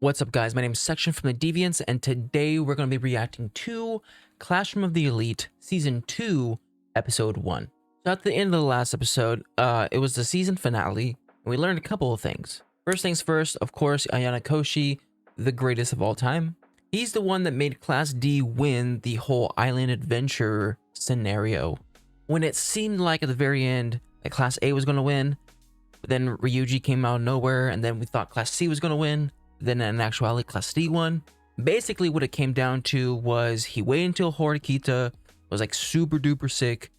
What's up, guys? My name is Section from the Deviants, and today we're going to be reacting to Classroom of the Elite Season 2, Episode 1. So at the end of the last episode, it was the season finale, and we learned a couple of things. First things first, of course, Ayano Koshi, the greatest of all time. He's the one that made Class D win the whole island adventure scenario. When it seemed like at the very end that Class A was going to win, but then Ryuji came out of nowhere, and then we thought Class C was going to win. Then in actuality, Class D won. Basically, what it came down to was he waited until Horikita was like super duper sick.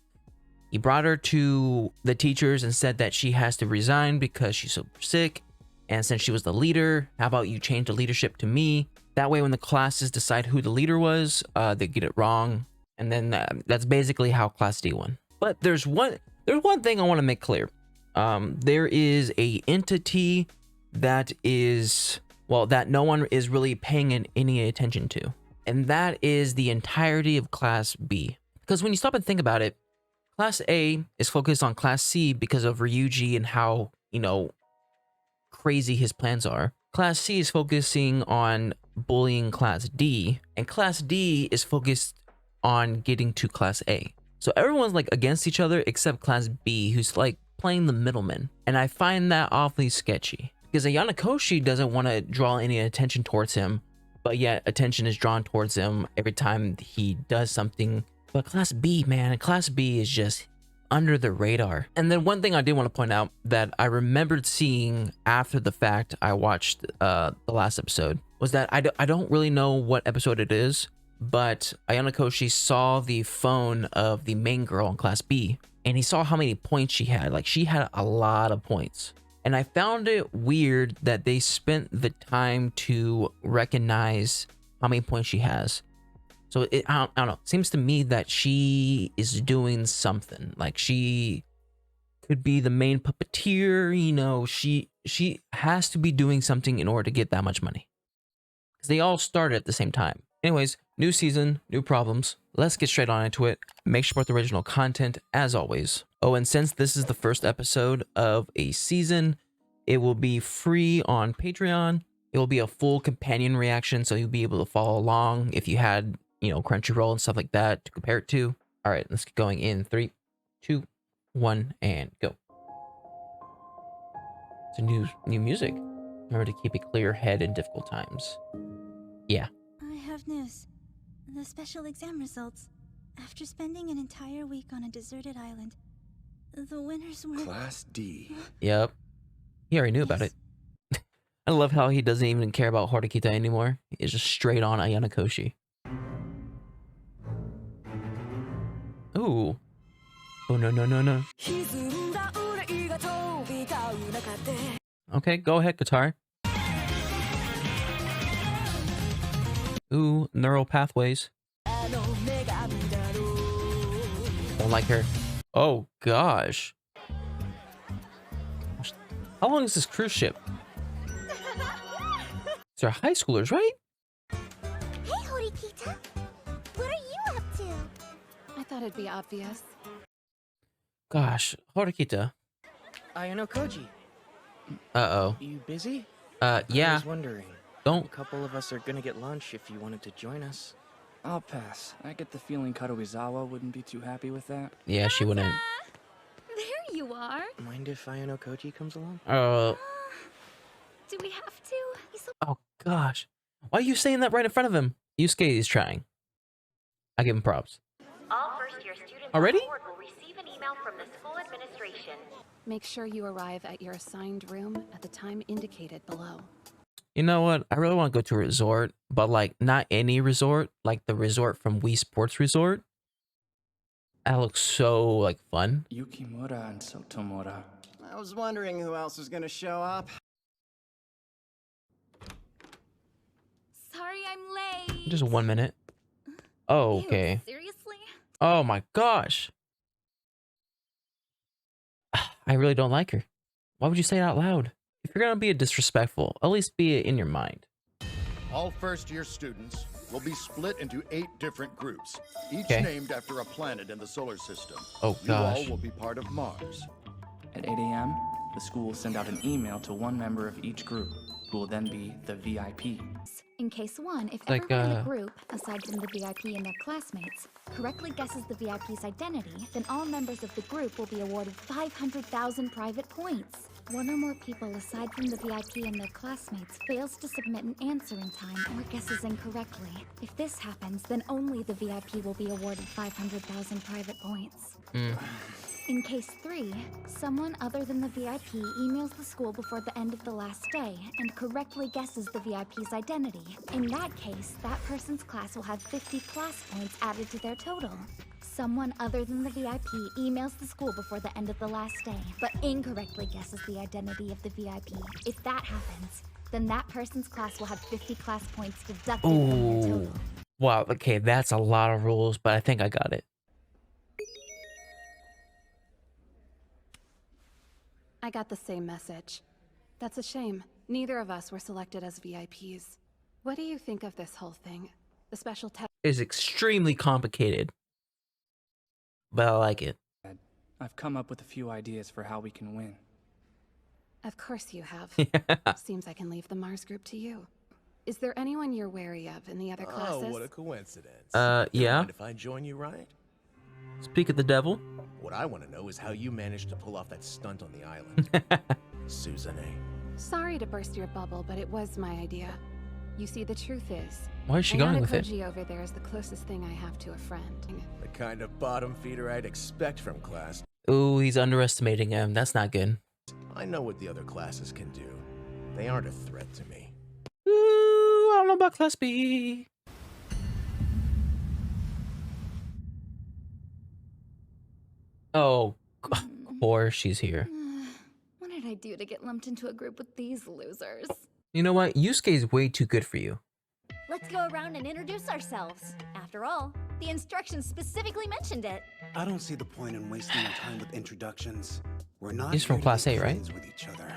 He brought her to the teachers and said that she has to resign because she's super sick. And since she was the leader, how about you change the leadership to me? That way, when the classes decide who the leader was, they get it wrong. And then that's basically how Class D won. But there's one thing I want to make clear. There is a entity that is, well, that no one is really paying any attention to, and that is the entirety of Class B. Because when you stop and think about it, Class A is focused on Class C because of Ryuji and how, you know, crazy his plans are. Class C is focusing on bullying Class D, and Class D is focused on getting to Class A. So everyone's like against each other except Class B, who's like playing the middleman. And I find that awfully sketchy because Ayano Koshi doesn't want to draw any attention towards him, but yet attention is drawn towards him every time he does something. But Class B, man, Class B is just under the radar. And then one thing I did want to point out that I remembered seeing after the fact I watched the last episode was that I don't really know what episode it is, but Ayano Koshi saw the phone of the main girl in Class B, and he saw how many points she had. Like, she had a lot of points. And I found it weird that they spent the time to recognize how many points she has. So I don't know. It seems to me that she is doing something. Like, she could be the main puppeteer. You know, she has to be doing something in order to get that much money. Because they all started at the same time. Anyways, new season, new problems. Let's get straight on into it. Make sure to support the original content as always. Oh, and since this is the first episode of a season, it will be free on Patreon. It will be a full companion reaction, so you'll be able to follow along if you had, you know, Crunchyroll and stuff like that to compare it to. All right, let's get going in 3, 2, 1, and go. It's a new music. Remember to keep a clear head in difficult times. Yeah. I have news. The special exam results. After spending an entire week on a deserted island, the winners were... Class D. Yep. He already knew about it. I love how he doesn't even care about Horikita anymore. He's just straight on Ayano Koshi. Ooh. Oh, no, no, no, no. Okay, go ahead, guitar. Ooh, neural pathways. Don't like her. Oh, gosh. How long is this cruise ship? These are high schoolers, right? Hey, Horikita! What are you up to? I thought it'd be obvious. Gosh, Horikita. Ayano Koji, Uh-oh. you busy? Yeah. I was wondering. A Don't. couple of us are gonna get lunch if you wanted to join us. I'll pass. I get the feeling Kadoizawa wouldn't be too happy with that. Yeah, she wouldn't. There you are. Mind if Ayano Koji comes along? Do we have to? He's so... Oh, gosh. Why are you saying that right in front of him? Yusuke is trying. I give him props. All first-year students Already? on board will receive an email from the school administration. Make sure you arrive at your assigned room at the time indicated below. You know what? I really want to go to a resort, but like not any resort, like the resort from Wii Sports Resort. That looks so like fun. Yukimura and Sotomura. I was wondering who else was gonna show up. Sorry I'm late. Just 1 minute. Oh, okay. Ew, seriously? Oh my gosh. I really don't like her. Why would you say it out loud? If you're gonna be disrespectful, at least be it in your mind. All first-year students will be split into 8 different groups, each Okay. named after a planet in the solar system. Oh You all gosh. will be part of Mars. At 8 a.m., the school will send out an email to one member of each group. who will then be the VIP. In case 1, if Like, everyone in the group, aside from the VIP and their classmates, correctly guesses the VIP's identity, then all members of the group will be awarded 500,000 private points. One or more people aside from the VIP and their classmates fails to submit an answer in time or guesses incorrectly. If this happens, then only the VIP will be awarded 500,000 private points. In case 3, someone other than the VIP emails the school before the end of the last day and correctly guesses the VIP's identity. In that case, that person's class will have 50 class points added to their total. Someone other than the VIP emails the school before the end of the last day, but incorrectly guesses the identity of the VIP. If that happens, then that person's class will have 50 class points deducted from their Ooh. total. Wow, okay, that's a lot of rules, but I think I got it. I got the same message. That's a shame. Neither of us were selected as VIPs. What do you think of this whole thing? The special test It's extremely complicated, but I like it. I've come up with a few ideas for how we can win. Of course you have. Seems I can leave the Mars group to you. Is there anyone you're wary of in the other classes? Oh, what a coincidence. Yeah. Mind if I join you, right? Speak of the devil. What I want to know is how you managed to pull off that stunt on the island. Suzanne. Sorry to burst your bubble, but it was my idea. You see, the truth is, Why is she going with it? Koji over there is the closest thing I have to a friend. The kind of bottom feeder I'd expect from class. Ooh, he's underestimating him. That's not good. I know what the other classes can do. They aren't a threat to me. Ooh, I don't know about Class B. Oh, of course she's here. What did I do to get lumped into a group with these losers? You know what? Yusuke is way too good for you. Let's go around and introduce ourselves. After all, the instructions specifically mentioned it. I don't see the point in wasting our time with introductions. We're not He's from here to Class make A, right? friends with each other.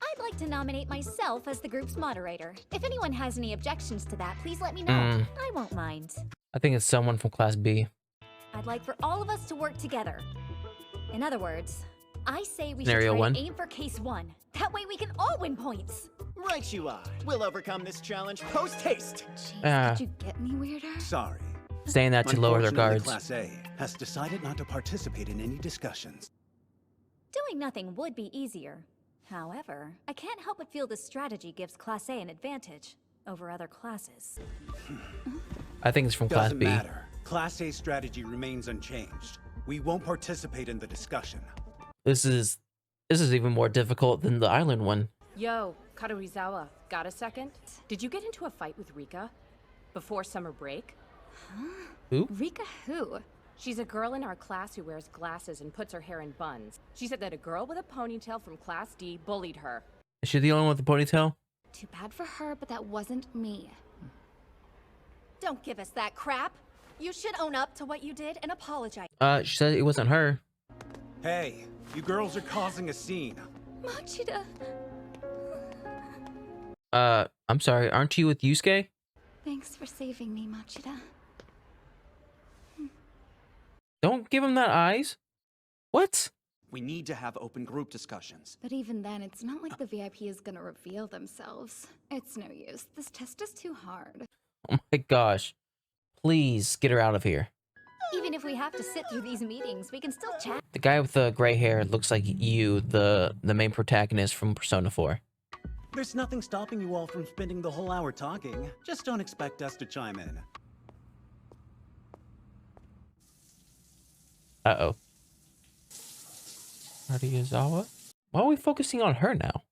I'd like to nominate myself as the group's moderator. If anyone has any objections to that, please let me know. I won't mind. I think it's someone from Class B. I'd like for all of us to work together. In other words, I say we Scenario should try one. to aim for case 1. That way we can all win points. Right you are. We'll overcome this challenge post-haste. Jeez, could you get any weirder? Sorry. Saying that to lower their Unfortunately, guards. Class A has decided not to participate in any discussions. Doing nothing would be easier. However, I can't help but feel this strategy gives Class A an advantage over other classes. I think it's from Class Doesn't B. matter. Class A strategy remains unchanged. We won't participate in the discussion. This is even more difficult than the island one. Yo, Karuizawa, got a second? Did you get into a fight with Rika before summer break? Who? Rika who? She's a girl in our class who wears glasses and puts her hair in buns. She said that a girl with a ponytail from Class D bullied her. Is she the only one with the ponytail? Too bad for her, but that wasn't me. Don't give us that crap. You should own up to what you did and apologize. She said it wasn't her. Hey, you girls are causing a scene. Machida! I'm sorry, aren't you with Yusuke? Thanks for saving me, Machida. Don't give him that eyes. What? We need to have open group discussions. But even then, it's not like the VIP is gonna reveal themselves. It's no use. This test is too hard. Oh my gosh. Please get her out of here. Even if we have to sit through these meetings, we can still chat. The guy with the gray hair looks like you, the main protagonist from Persona 4. There's nothing stopping you all from spending the whole hour talking. Just don't expect us to chime in. Uh-oh. Karuizawa? Why are we focusing on her now?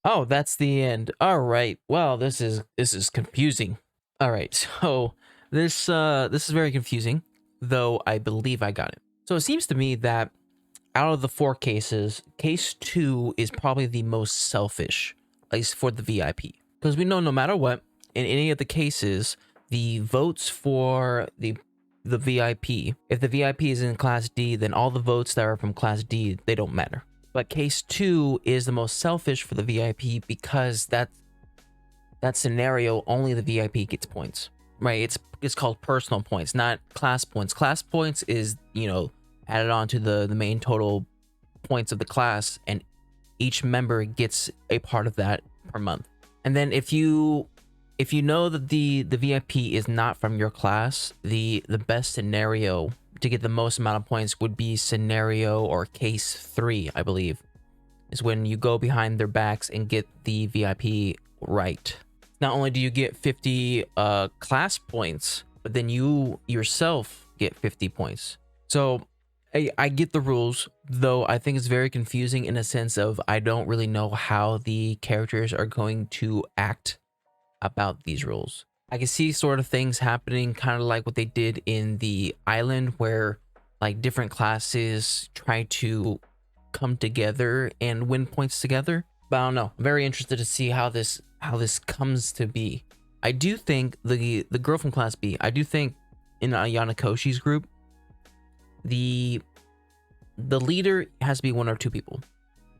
Oh, that's the end. All right. Well, this is confusing. All right. So this is very confusing, though I believe I got it. So it seems to me that out of the 4 cases, case 2 is probably the most selfish, at least for the VIP. Because we know no matter what, in any of the cases, the votes for the VIP, if the VIP is in Class D, then all the votes that are from Class D, they don't matter. But case 2 is the most selfish for the VIP because that's that scenario, only the VIP gets points, right? It's called personal points, not class points. Class points is, you know, added on to the main total points of the class, and each member gets a part of that per month. And then if you know that the VIP is not from your class, the best scenario to get the most amount of points would be scenario or case 3, I believe, is when you go behind their backs and get the VIP right. Not only do you get 50 class points, but then you yourself get 50 points. So I get the rules, though I think it's very confusing in a sense of I don't really know how the characters are going to act about these rules. I can see sort of things happening kind of like what they did in the island, where like different classes try to come together and win points together. But I don't know. I'm very interested to see how this comes to be. I do think the girl from class B, I do think in Ayana Koshi's group, the leader has to be one or two people.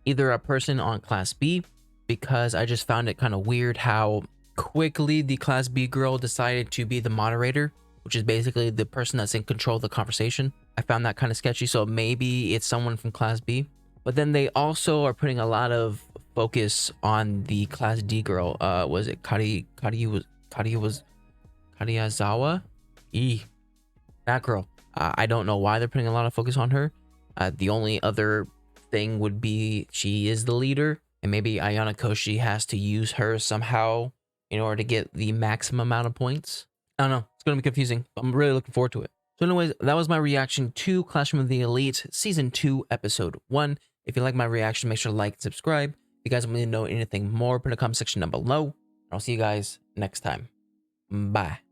Either a person on class B, because I just found it kind of weird how quickly the class B girl decided to be the moderator, which is basically the person that's in control of the conversation. I found that kind of sketchy, so maybe it's someone from class B. But then they also are putting a lot of focus on the class D girl. Was it Kariyazawa? That girl. I don't know why they're putting a lot of focus on her. The only other thing would be she is the leader, and maybe Ayana Koshi has to use her somehow in order to get the maximum amount of points. I don't know. It's going to be confusing. I'm really looking forward to it. So anyways, that was my reaction to Classroom of the Elite Season 2, Episode 1. If you like my reaction, make sure to like and subscribe. If you guys want me to know anything more, put in the comment section down below. I'll see you guys next time. Bye.